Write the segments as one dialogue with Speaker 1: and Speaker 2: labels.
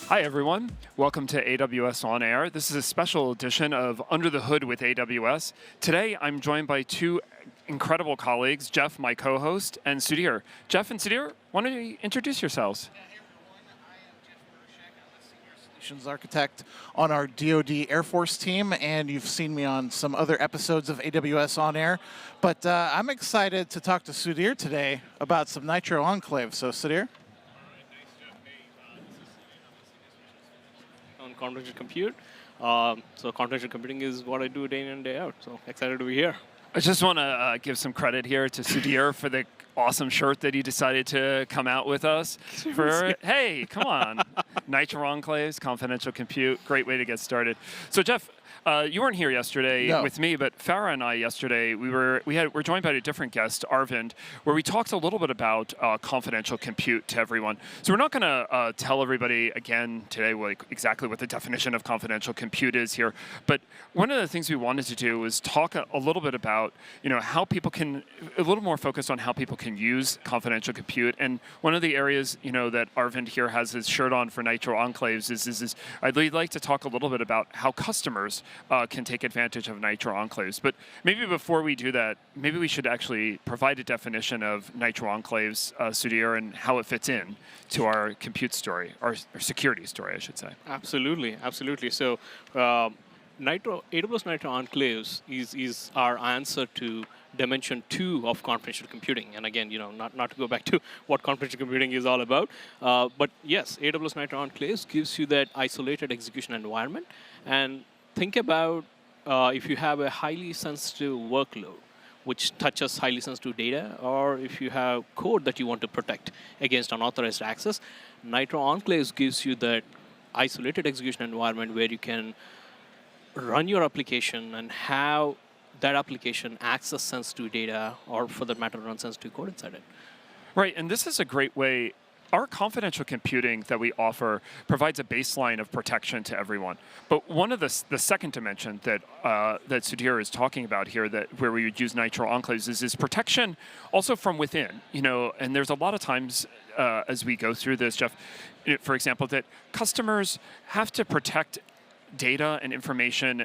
Speaker 1: Hi, everyone. Welcome to AWS On Air. This is a special edition of Under the Hood with AWS. Today, I'm joined by two incredible colleagues, Jeff, my co-host, and Sudhir. Jeff and Sudhir, why don't you introduce yourselves?
Speaker 2: Hey everyone, I am Jeff Marushak. I'm the Senior Solutions Architect on our DoD Air Force team, and you've seen me on some other episodes of AWS On Air. But I'm excited to talk to Sudhir today about some Nitro Enclave. So Sudhir?
Speaker 3: On confidential compute. So confidential computing is what I do day in and day out. So excited to be here.
Speaker 1: I just want to give some credit here to Sudhir for the awesome shirt that he decided to come out with us for. Hey, come on. Nitro Enclaves, confidential compute, great way to get started. So Jeff, you weren't here yesterday with me, but Farah and I yesterday, we're joined by a different guest, Arvind, where we talked a little bit about confidential compute to everyone. So we're not going to tell everybody again today exactly what the definition of confidential compute is here, but one of the things we wanted to do was talk a little bit about how people can, a little more focused on how people can use confidential compute. And one of the areas that Arvind here has his shirt on for Nitro Enclaves is I'd like to talk a little bit about how customers can take advantage of Nitro Enclaves. But maybe before we do that, maybe we should actually provide a definition of Nitro Enclaves, Sudhir, and how it fits in to our compute story, our security story, I should say.
Speaker 3: Absolutely, absolutely. So AWS Nitro Enclaves is our answer to dimension 2 of confidential computing. And again, not to go back to what confidential computing is all about, but yes, AWS Nitro Enclaves gives you that isolated execution environment. And think about if you have a highly sensitive workload, which touches highly sensitive data, or if you have code that you want to protect against unauthorized access, Nitro Enclaves gives you that isolated execution environment where you can run your application and have that application access sensitive data, or for that matter, run sensitive code inside it.
Speaker 1: Right, and this is a great way. Our confidential computing that we offer provides a baseline of protection to everyone. But one of the second dimension that Sudhir is talking about here, where we would use Nitro Enclaves, is protection also from within. And there's a lot of times as we go through this, Jeff, for example, that customers have to protect data and information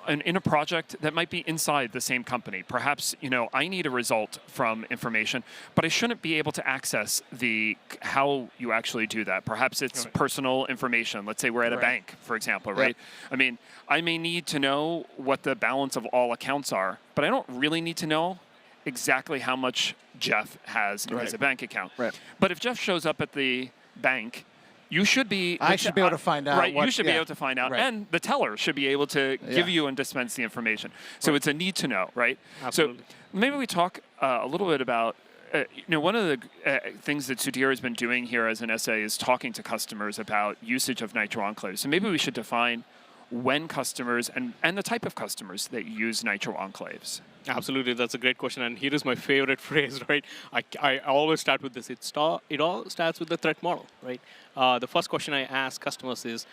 Speaker 1: in a project that might be inside the same company. Perhaps, I need a result from information, but I shouldn't be able to access how you actually do that. Perhaps it's personal information. Let's say we're at a bank, for example, right? I mean, I may need to know what the balance of all accounts are, but I don't really need to know exactly how much Jeff has in his bank account. But if Jeff shows up at the bank, you should be.
Speaker 2: I should be able to find out.
Speaker 1: Right, you should be able to find out, and the teller should be able to give you and dispense the information. So it's a need to know, right?
Speaker 3: Absolutely.
Speaker 1: So maybe we talk a little bit about. One of the things that Sudhir has been doing here as an SA is talking to customers about usage of Nitro Enclaves. So maybe we should define when customers and the type of customers that use Nitro Enclaves.
Speaker 3: Absolutely, that's a great question, and here is my favorite phrase, right? I always start with this. It all starts with the threat model, right? The first question I ask customers is,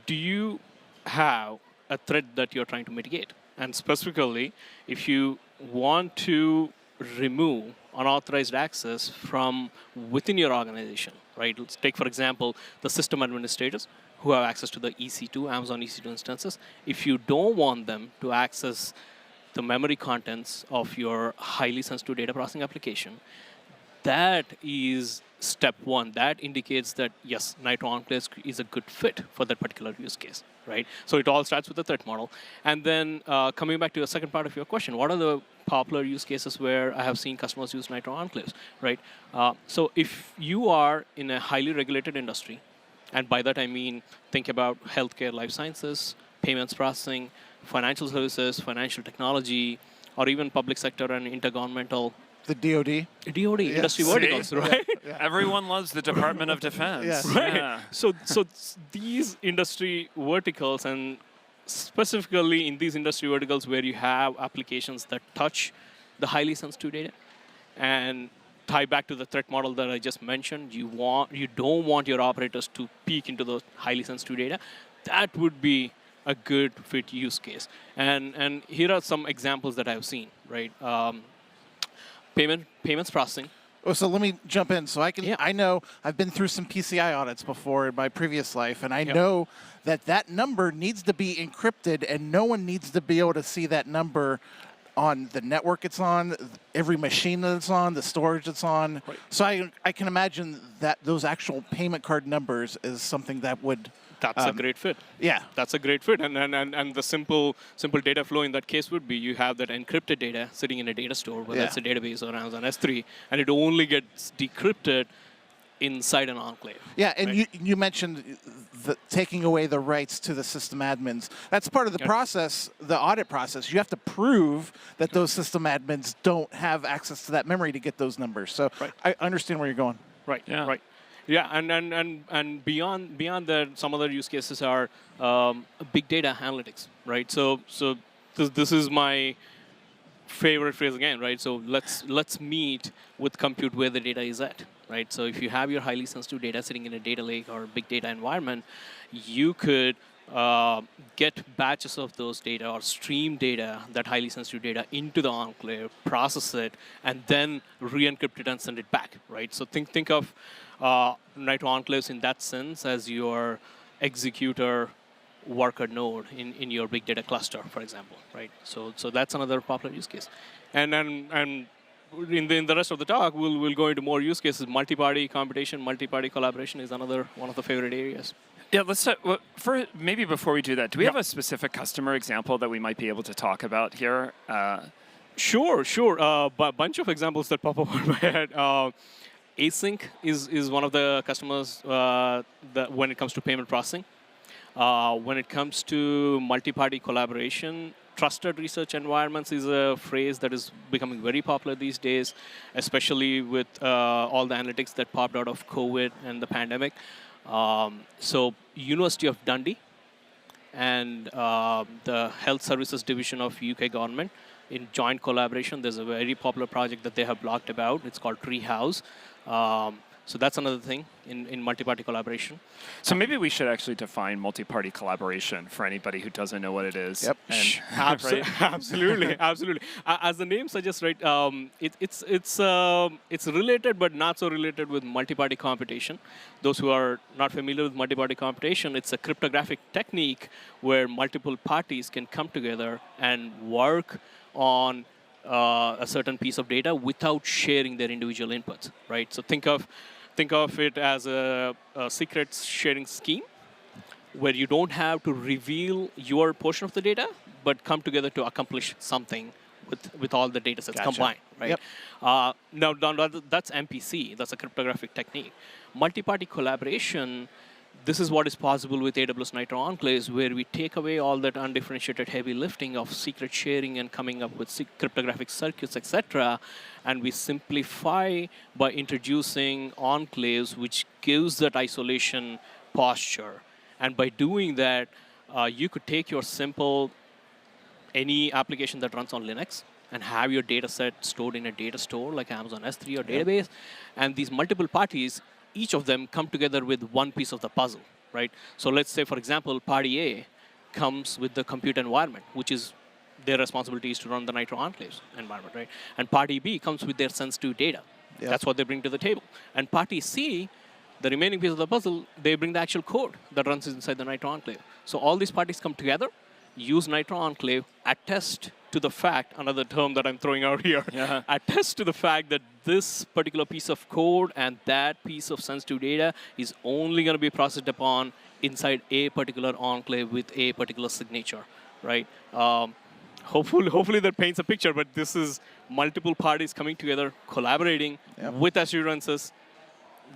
Speaker 3: do you have a threat that you're trying to mitigate? And specifically, if you want to remove unauthorized access from within your organization, right? Let's take, for example, the system administrators who have access to the EC2, Amazon EC2 instances. If you don't want them to access the memory contents of your highly sensitive data processing application, that is step one. That indicates that, yes, Nitro Enclaves is a good fit for that particular use case, right? So it all starts with the threat model. And then coming back to the second part of your question, what are the popular use cases where I have seen customers use Nitro Enclaves, right? So if you are in a highly regulated industry, and by that I mean think about healthcare, life sciences, payments processing, financial services, financial technology, or even public sector and intergovernmental.
Speaker 2: The DoD?
Speaker 3: DoD, industry verticals, right?
Speaker 1: Everyone loves the Department of Defense.
Speaker 2: Yes.
Speaker 3: Right.
Speaker 1: Yeah.
Speaker 3: So these industry verticals, and specifically in these industry verticals where you have applications that touch the highly sensitive data, and tie back to the threat model that I just mentioned, you don't want your operators to peek into the highly sensitive data. That would be a good fit use case. And here are some examples that I've seen, right? Payments processing,
Speaker 2: Oh, so let me jump in. So
Speaker 3: Yeah.
Speaker 2: I know I've been through some PCI audits before in my previous life, and I
Speaker 3: Yep.
Speaker 2: know that number needs to be encrypted, and no one needs to be able to see that number on the network it's on, every machine that it's on, the storage it's on.
Speaker 3: Right.
Speaker 2: So I can imagine that those actual payment card numbers is something that would.
Speaker 3: That's a great fit.
Speaker 2: Yeah.
Speaker 3: That's a great fit. And the simple data flow in that case would be you have that encrypted data sitting in a data store, whether it's a database or Amazon S3, and it only gets decrypted inside an enclave.
Speaker 2: Yeah, and
Speaker 3: right?
Speaker 2: you mentioned taking away the rights to the system admins. That's part of the process, the audit process. You have to prove that those system admins don't have access to that memory to get those numbers. So I understand where you're going.
Speaker 3: Right.
Speaker 1: Yeah.
Speaker 3: Right. Yeah, and beyond that, some other use cases are big data analytics, right? So this is my favorite phrase again, right? So let's meet with compute where the data is at, right? So if you have your highly sensitive data sitting in a data lake or big data environment, you could get batches of those data or stream data, that highly sensitive data, into the enclave, process it, and then re-encrypt it and send it back, right? So think of Nitro enclaves in that sense as your executor worker node in your big data cluster, for example, right? So that's another popular use case, and in the rest of the talk, we'll go into more use cases. Multi-party computation, multi-party collaboration is another one of the favorite areas.
Speaker 1: Yeah, let's maybe before we do that, do we have a specific customer example that we might be able to talk about here?
Speaker 3: Sure. A bunch of examples that pop up in my head. Async is one of the customers that when it comes to payment processing. When it comes to multi-party collaboration, trusted research environments is a phrase that is becoming very popular these days, especially with all the analytics that popped out of COVID and the pandemic. So University of Dundee and the Health Services Division of UK government, in joint collaboration, there's a very popular project that they have blogged about. It's called Treehouse. So that's another thing in multi-party collaboration.
Speaker 1: So maybe we should actually define multi-party collaboration for anybody who doesn't know what it is.
Speaker 2: Yep.
Speaker 1: And,
Speaker 3: Absolutely. As the name suggests, right? It's related, but not so related with multi-party computation. Those who are not familiar with multi-party computation, it's a cryptographic technique where multiple parties can come together and work on a certain piece of data without sharing their individual inputs, right? So think of it as a secrets sharing scheme where you don't have to reveal your portion of the data, but come together to accomplish something with all the data sets combined, right?
Speaker 2: Yep.
Speaker 3: Now, that's MPC. That's a cryptographic technique. Multi-party collaboration, this is what is possible with AWS Nitro Enclaves, where we take away all that undifferentiated heavy lifting of secret sharing and coming up with cryptographic circuits, etc., and we simplify by introducing enclaves, which gives that isolation posture. And by doing that, you could take your any application that runs on Linux and have your data set stored in a data store like Amazon S3 or database, and these multiple parties, each of them come together with one piece of the puzzle, right? So let's say, for example, party A comes with the compute environment, which is their responsibility is to run the Nitro Enclaves environment, right? And party B comes with their sensitive data.
Speaker 2: Yep.
Speaker 3: That's what they bring to the table. And party C, the remaining piece of the puzzle, they bring the actual code that runs inside the Nitro Enclave. So all these parties come together, use Nitro Enclave, attest to the fact, another term that I'm throwing out here, attest to the fact that this particular piece of code and that piece of sensitive data is only going to be processed upon inside a particular enclave with a particular signature, right? Hopefully that paints a picture, but this is multiple parties coming together, collaborating with assurances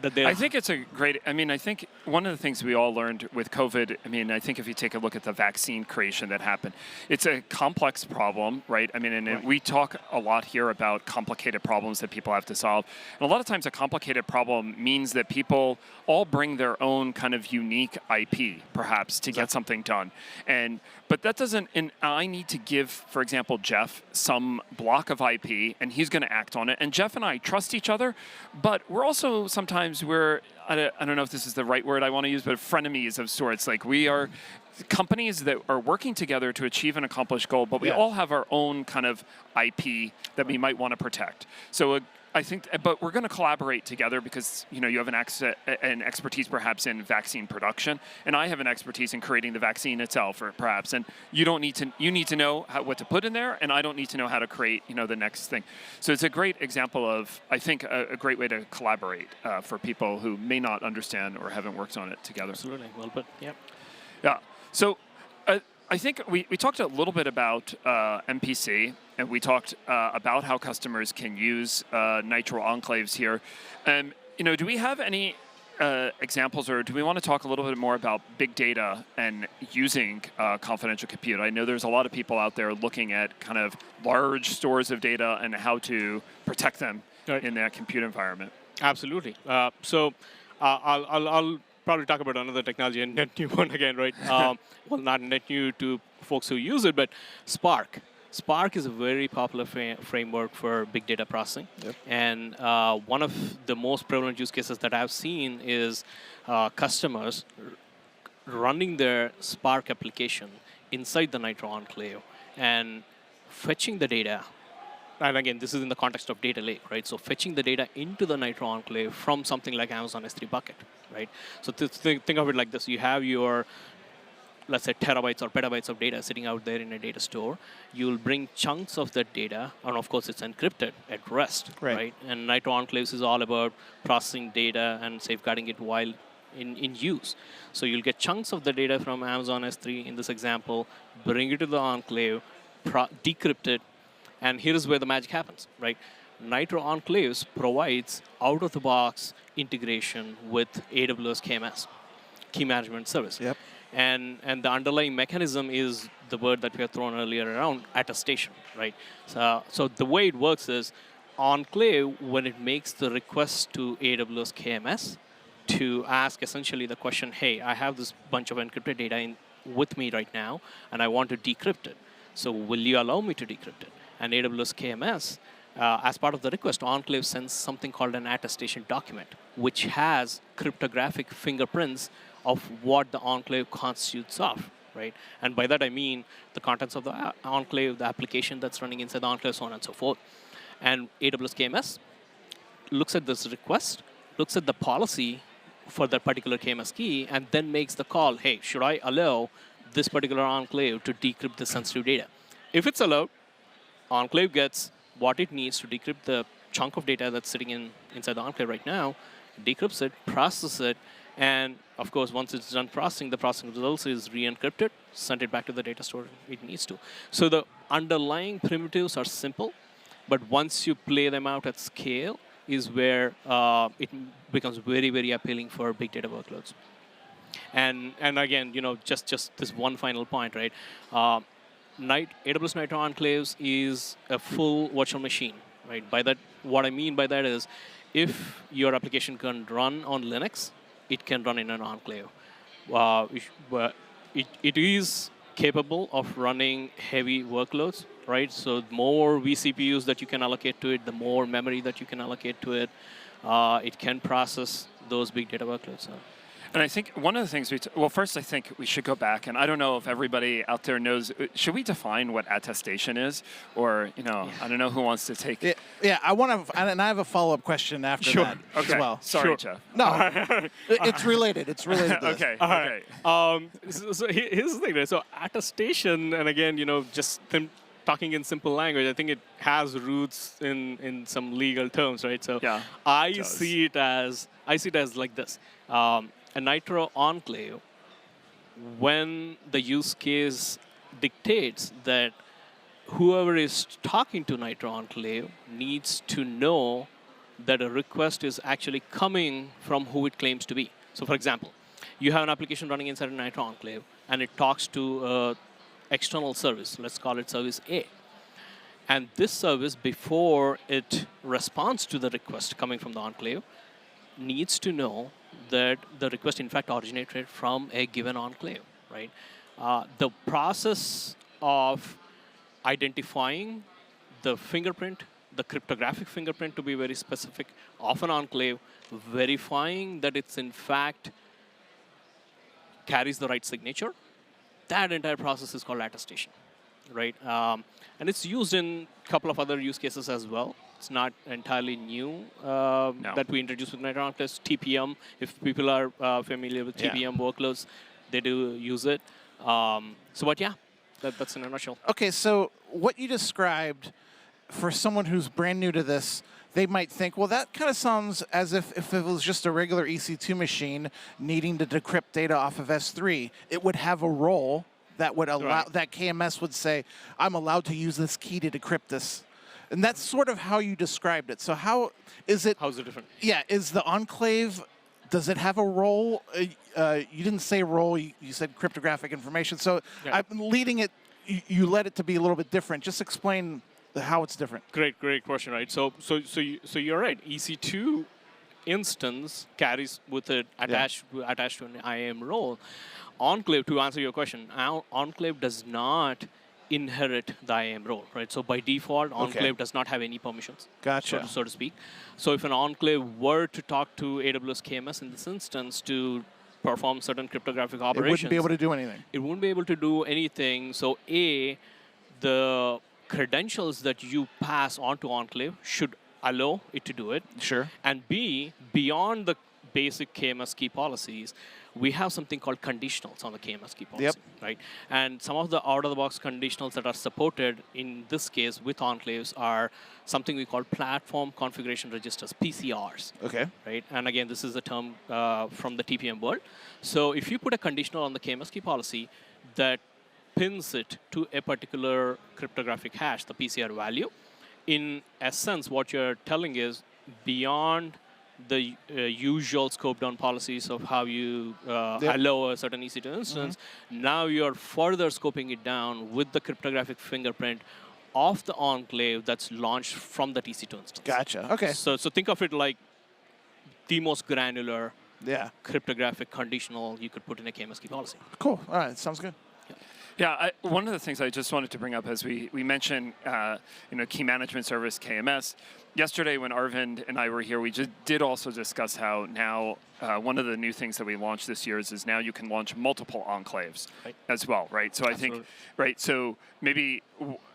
Speaker 3: that they.
Speaker 1: I think it's a great. I mean, I think one of the things we all learned with COVID. I mean, I think if you take a look at the vaccine creation that happened, it's a complex problem, right? I mean, and we talk a lot here about complicated problems that people have to solve. And a lot of times, a complicated problem means that people all bring their own kind of unique IP, perhaps, to get something done. But that doesn't. And I need to give, for example, Jeff some block of IP, and he's going to act on it. And Jeff and I trust each other, but we're also sometimes I don't know if this is the right word I want to use, but frenemies of sorts. Like we are companies that are working together to achieve an accomplished goal, but we all have our own kind of IP that we might want to protect. So I think, but we're going to collaborate together because you have an expertise perhaps in vaccine production, and I have an expertise in creating the vaccine itself, or perhaps. And you need to know what to put in there, and I don't need to know how to create the next thing. So it's a great example of, I think, a great way to collaborate for people who may not understand or haven't worked on it together.
Speaker 3: Absolutely. Well put. Yep.
Speaker 1: Yeah. So I think we talked a little bit about MPC, and we talked about how customers can use Nitro Enclaves here. Do we have any examples, or do we want to talk a little bit more about big data and using confidential compute? I know there's a lot of people out there looking at kind of large stores of data and how to protect them in that compute environment.
Speaker 3: Absolutely. So I'll probably talk about another technology, and net new one again, right? Well, not net new to folks who use it, but Spark. Spark is a very popular framework for big data processing. Yep. And one of the most prevalent use cases that I've seen is customers running their Spark application inside the Nitro Enclave and fetching the data. And again, this is in the context of data lake, right? So fetching the data into the Nitro Enclave from something like Amazon S3 bucket, right? So think of it like this. You have your, let's say, terabytes or petabytes of data sitting out there in a data store. You'll bring chunks of that data, and of course, it's encrypted at rest, right? And Nitro Enclaves is all about processing data and safeguarding it while in use. So you'll get chunks of the data from Amazon S3 in this example, bring it to the Enclave, decrypt it, and here is where the magic happens, right? Nitro Enclaves provides out-of-the-box integration with AWS KMS, Key Management Service.
Speaker 2: Yep.
Speaker 3: And the underlying mechanism is the word that we have thrown earlier around, attestation, right? So the way it works is Enclave, when it makes the request to AWS KMS to ask essentially the question, hey, I have this bunch of encrypted data with me right now, and I want to decrypt it. So will you allow me to decrypt it? And AWS KMS, as part of the request, Enclave sends something called an attestation document, which has cryptographic fingerprints of what the Enclave constitutes of, right? And by that I mean the contents of the Enclave, the application that's running inside the Enclave, so on and so forth. And AWS KMS looks at this request, looks at the policy for that particular KMS key, and then makes the call, hey, should I allow this particular Enclave to decrypt the sensitive data? If it's allowed, Enclave gets what it needs to decrypt the chunk of data that's sitting inside the Enclave right now, decrypts it, processes it, and of course, once it's done processing, the processing results is re-encrypted, sent it back to the data store it needs to. So the underlying primitives are simple, but once you play them out at scale is where it becomes very, very appealing for big data workloads. And again, just this one final point, right? AWS Nitro Enclaves is a full virtual machine, right? By that, what I mean by that is, if your application can run on Linux, it can run in an enclave. It is capable of running heavy workloads, right? So the more vCPUs that you can allocate to it, the more memory that you can allocate to it, it can process those big data workloads.
Speaker 1: And I think one of the things well, first I think we should go back, and I don't know if everybody out there knows, should we define what attestation is? Or, I don't know who wants to take it.
Speaker 2: Yeah, I have a follow-up question after that as well.
Speaker 1: Sorry, Jeff.
Speaker 2: No, it's related. It's related to this.
Speaker 1: Okay.
Speaker 3: So here's the thing, right? So attestation, and again, just talking in simple language, I think it has roots in some legal terms, right? So
Speaker 1: yeah,
Speaker 3: I see it as like this. A Nitro Enclave, when the use case dictates that whoever is talking to Nitro Enclave needs to know that a request is actually coming from who it claims to be. So for example, you have an application running inside a Nitro Enclave, and it talks to an external service. Let's call it service A. And this service, before it responds to the request coming from the Enclave, needs to know that the request, in fact, originated from a given Enclave, right? The process of identifying the fingerprint, the cryptographic fingerprint to be very specific, of an Enclave, verifying that it's, in fact, carries the right signature, that entire process is called attestation, right? And it's used in a couple of other use cases as well. it's not entirely new
Speaker 1: No.
Speaker 3: that we introduced with Nitro Enclaves. TPM, if people are familiar with TPM workloads, they do use it. But yeah, that's in a nutshell.
Speaker 2: Okay, so what you described, for someone who's brand new to this, they might think, well, that kind of sounds as if it was just a regular EC2 machine needing to decrypt data off of S3, it would have a role that would allow, that KMS would say, I'm allowed to use this key to decrypt this. And that's sort of how you described it. So how is it?
Speaker 3: How's it different?
Speaker 2: Yeah, is the enclave, does it have a role? You didn't say role, you said cryptographic information. So I'm leading it, you led it to be a little bit different. Just explain how it's different.
Speaker 3: Great question, right? So you're right. EC2 instance carries with it attached to an IAM role. Enclave, to answer your question, Enclave does not inherit the IAM role, right? So by default, Enclave does not have any permissions,
Speaker 2: Gotcha.
Speaker 3: so to speak. So if an Enclave were to talk to AWS KMS in this instance to perform certain cryptographic operations,
Speaker 2: It wouldn't be able to do anything.
Speaker 3: It wouldn't be able to do anything. So A, the credentials that you pass on to Enclave should allow it to do it.
Speaker 2: Sure.
Speaker 3: And B, beyond the basic KMS key policies, we have something called conditionals on the KMS key policy, right? And some of the out-of-the-box conditionals that are supported in this case with enclaves are something we call platform configuration registers, PCRs.
Speaker 2: Okay.
Speaker 3: Right? And again, this is a term from the TPM world. So if you put a conditional on the KMS key policy that pins it to a particular cryptographic hash, the PCR value, in essence, what you're telling is beyond the usual scope down policies of how you allow a certain EC2 instance, now you're further scoping it down with the cryptographic fingerprint of the enclave that's launched from the EC2 instance.
Speaker 2: Gotcha. Okay.
Speaker 3: So think of it like the most granular cryptographic conditional you could put in a KMS key policy.
Speaker 2: Cool. All right. Sounds good.
Speaker 1: Yeah, one of the things I just wanted to bring up as we mentioned, key management service, KMS. Yesterday when Arvind and I were here, we just did also discuss how now one of the new things that we launched this year is now you can launch multiple enclaves as well, right? So
Speaker 3: Absolutely.
Speaker 1: I think, right, so maybe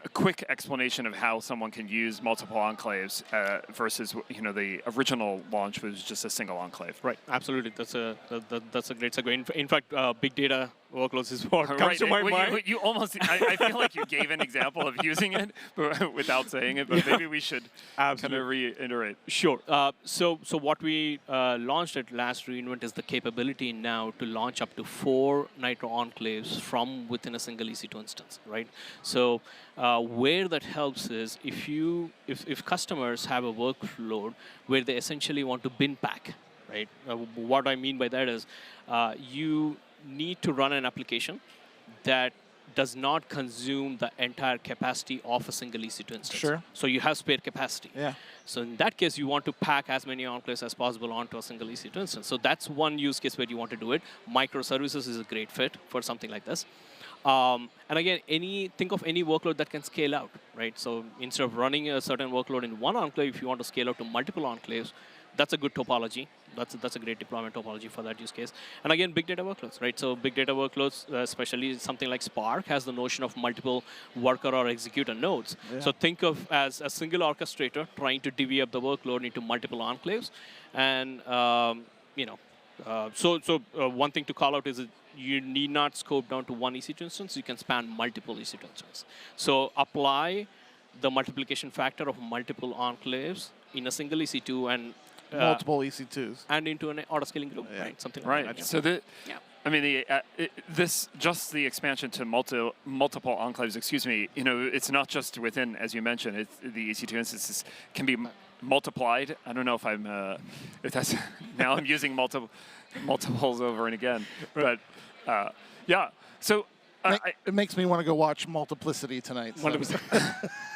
Speaker 1: a quick explanation of how someone can use multiple enclaves versus, the original launch was just a single enclave.
Speaker 3: Right, absolutely. That's a great segue. In fact, big data workloads is what comes to my mind.
Speaker 1: You almost, I feel like you gave an example of using it but without saying it, but maybe we should kind of reiterate.
Speaker 3: Sure. So what we launched at last reInvent is the capability now to launch up to 4 Nitro enclaves from within a single EC2 instance, right? So where that helps is if customers have a workload where they essentially want to bin pack, right? What I mean by that is you need to run an application that does not consume the entire capacity of a single EC2 instance.
Speaker 2: Sure.
Speaker 3: So you have spare capacity.
Speaker 2: Yeah.
Speaker 3: So in that case, you want to pack as many enclaves as possible onto a single EC2 instance. So that's one use case where you want to do it. Microservices is a great fit for something like this. And again, think of any workload that can scale out, right? So instead of running a certain workload in one enclave, if you want to scale out to multiple enclaves, that's a good topology. That's a great deployment topology for that use case. And again, big data workloads, right? So big data workloads, especially something like Spark, has the notion of multiple worker or executor nodes. Yeah. So think of as a single orchestrator trying to divvy up the workload into multiple enclaves. And one thing to call out is that you need not scope down to one EC2 instance. You can span multiple EC2 instances. So apply the multiplication factor of multiple enclaves in a single EC2 and
Speaker 2: multiple EC2s
Speaker 3: and into an auto-scaling group, right? Something like that.
Speaker 1: So the expansion to multiple enclaves. Excuse me. It's not just within, as you mentioned, the EC2 instances can be multiplied. I don't know if if that's now I'm using multiples over and again, but yeah. So.
Speaker 2: It makes me want to go watch Multiplicity tonight. So.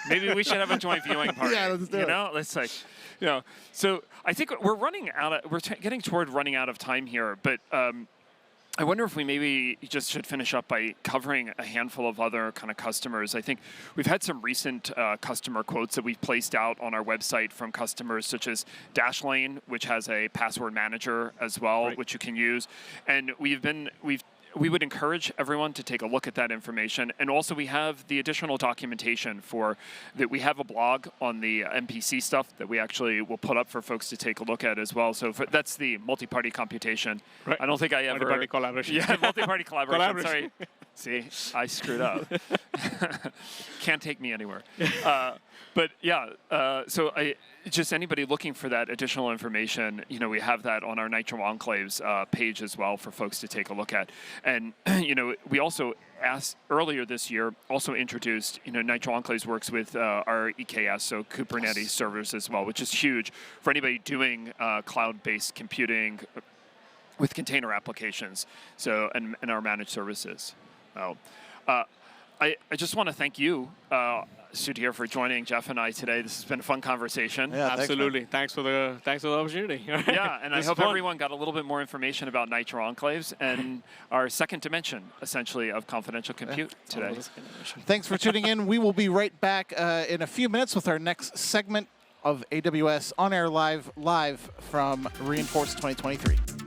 Speaker 1: Maybe we should have a joint viewing party.
Speaker 2: Yeah, let's do it.
Speaker 1: Let's So I think we're getting toward running out of time here, but I wonder if we maybe just should finish up by covering a handful of other kind of customers. I think we've had some recent customer quotes that we've placed out on our website from customers such as Dashlane, which has a password manager as well, which you can use, and we've we would encourage everyone to take a look at that information. And also we have the additional documentation for that. We have a blog on the MPC stuff that we actually will put up for folks to take a look at as well. So that's the multi-party computation.
Speaker 3: Right.
Speaker 1: I don't think I ever...
Speaker 3: Multi-party collaboration.
Speaker 1: Yeah, multi-party collaboration. Sorry. See, I screwed up. Can't take me anywhere. But yeah, so just anybody looking for that additional information, we have that on our Nitro Enclaves page as well for folks to take a look at. And we also earlier this year also introduced, Nitro Enclaves works with our EKS, so Kubernetes servers as well, which is huge for anybody doing cloud-based computing with container applications, so and our managed services. I just want to thank you, Sudhir, for joining Jeff and I today. This has been a fun conversation.
Speaker 2: Yeah,
Speaker 3: absolutely. Thanks for the opportunity.
Speaker 1: Yeah, and I hope everyone got a little bit more information about Nitro Enclaves and our second dimension, essentially, of confidential compute today.
Speaker 2: Thanks for tuning in. We will be right back in a few minutes with our next segment of AWS On Air Live from Reinforce 2023.